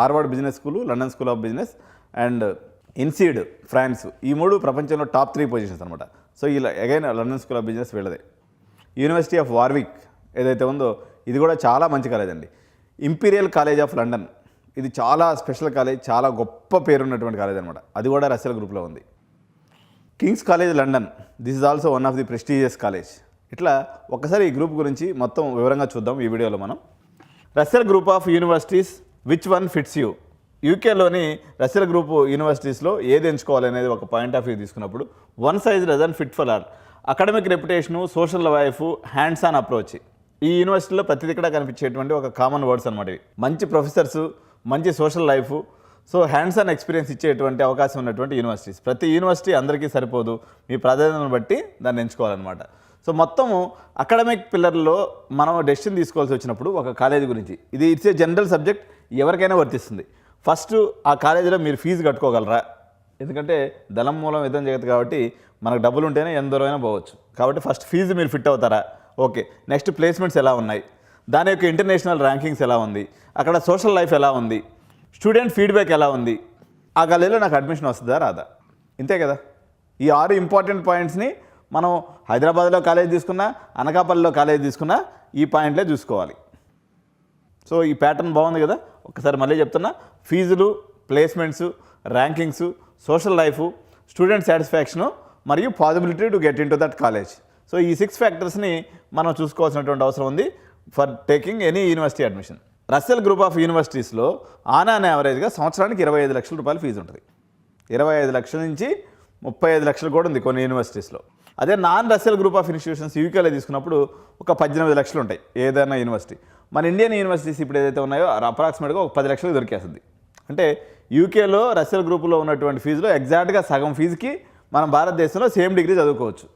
Harvard business school, London school of business and INSEAD France. ఈ 3 ప్రపంచంలో top 3 positions అనమాట. So ఇలా again London school of business వీళ్ళదే. University of Warwick ఏదైతే ఉందో ఇది కూడా చాలా మంచి కాలేజ్ అండి. ఇంపీరియల్ కాలేజ్ ఆఫ్ లండన్ ఇది చాలా స్పెషల్ కాలేజ్, చాలా గొప్ప పేరున్నటువంటి కాలేజ్ అనమాట. అది కూడా రస్సెల్ గ్రూప్లో ఉంది. Kings college London, this is also one of the prestigious college. ఇట్లా ఒక్కసారి ఈ గ్రూప్ గురించి మొత్తం వివరంగా చూద్దాం ఈ వీడియోలో మనం. Russell group of universities, which one fits you? యూకేలోని రస్సెల్ గ్రూప్ యూనివర్సిటీస్లో ఏది ఎంచుకోవాలనేది ఒక పాయింట్ ఆఫ్ వ్యూ తీసుకున్నప్పుడు one size doesn't fit for all. Academic reputation, social life, hands on approach ఈ యూనివర్సిటీలో ప్రతి ఇక్కడ కనిపించేటువంటి ఒక కామన్ వర్డ్స్ అనమాట. ఇవి మంచి ప్రొఫెసర్స్, మంచి social life, so hands on experience ఇచ్చేటువంటి అవకాశం ఉన్నటువంటి యూనివర్సిటీస్. ప్రతి యూనివర్సిటీ అందరికీ సరిపోదు, మీ ప్రాధాన్యతను బట్టి దాన్ని ఎంచుకోవాలన్నమాట. సో మొత్తము అకాడమిక్ పిల్లర్లో మనం డెసిషన్ తీసుకోవాల్సి వచ్చినప్పుడు ఒక కాలేజీ గురించి, ఇది ఇట్స్ ఏ జనరల్ సబ్జెక్ట్, ఎవరికైనా వర్తిస్తుంది. ఫస్ట్ ఆ కాలేజీలో మీరు ఫీజు కట్టుకోగలరా? ఎందుకంటే ధనం మూలం యుద్ధం జగత్ కాబట్టి మనకు డబ్బులు ఉంటేనే ఎంత దూరమైనా పోవచ్చు. కాబట్టి ఫస్ట్ ఫీజు మీరు ఫిట్ అవుతారా? ఓకే. నెక్స్ట్ ప్లేస్మెంట్స్ ఎలా ఉన్నాయి, దాని యొక్క ఇంటర్నేషనల్ ర్యాంకింగ్స్ ఎలా ఉంది, అక్కడ సోషల్ లైఫ్ ఎలా ఉంది, స్టూడెంట్ ఫీడ్బ్యాక్ ఎలా ఉంది, ఆ కాలేజీలో నాకు అడ్మిషన్ వస్తుందా రాదా? ఇంతే కదా. ఈ 6 ఇంపార్టెంట్ పాయింట్స్ని మనం హైదరాబాద్లో కాలేజ్ తీసుకున్నా, అనకాపల్లిలో కాలేజ్ తీసుకున్నా ఈ పాయింట్లే చూసుకోవాలి. సో ఈ ప్యాటర్న్ బాగుంది కదా. ఒకసారి మళ్ళీ చెప్తున్నా, ఫీజులు, placements, rankings, social life, student satisfaction మరియు possibility to get in to that college. So ఈ 6 ఫ్యాక్టర్స్ని మనం చూసుకోవాల్సినటువంటి అవసరం ఉంది for taking any university admission. Russell group of యూనివర్సిటీస్లో ఆన్ యావరేజ్గా సంవత్సరానికి 25 లక్షల రూపాయలు ఫీజు ఉంటుంది. 25 లక్షల నుంచి 35 లక్షలు కూడా ఉంది కొన్ని యూనివర్సిటీస్లో. అదే non Russell group of institutions యూకేలో తీసుకున్నప్పుడు ఒక 18 లక్షలు ఉంటాయి ఏదైనా యూనివర్సిటీ. మన ఇండియన్ యూనివర్సిటీస్ ఇప్పుడు ఏదైతే ఉన్నాయో అప్రాక్సిమేట్గా ఒక 10 లక్షలు దొరికేస్తుంది. అంటే యూకేలో రస్సెల్ గ్రూపులో ఉన్నటువంటి ఫీజులో ఎగ్జాక్ట్గా సగం ఫీజుకి మనం భారతదేశంలో సేమ్ డిగ్రీ చదువుకోవచ్చు.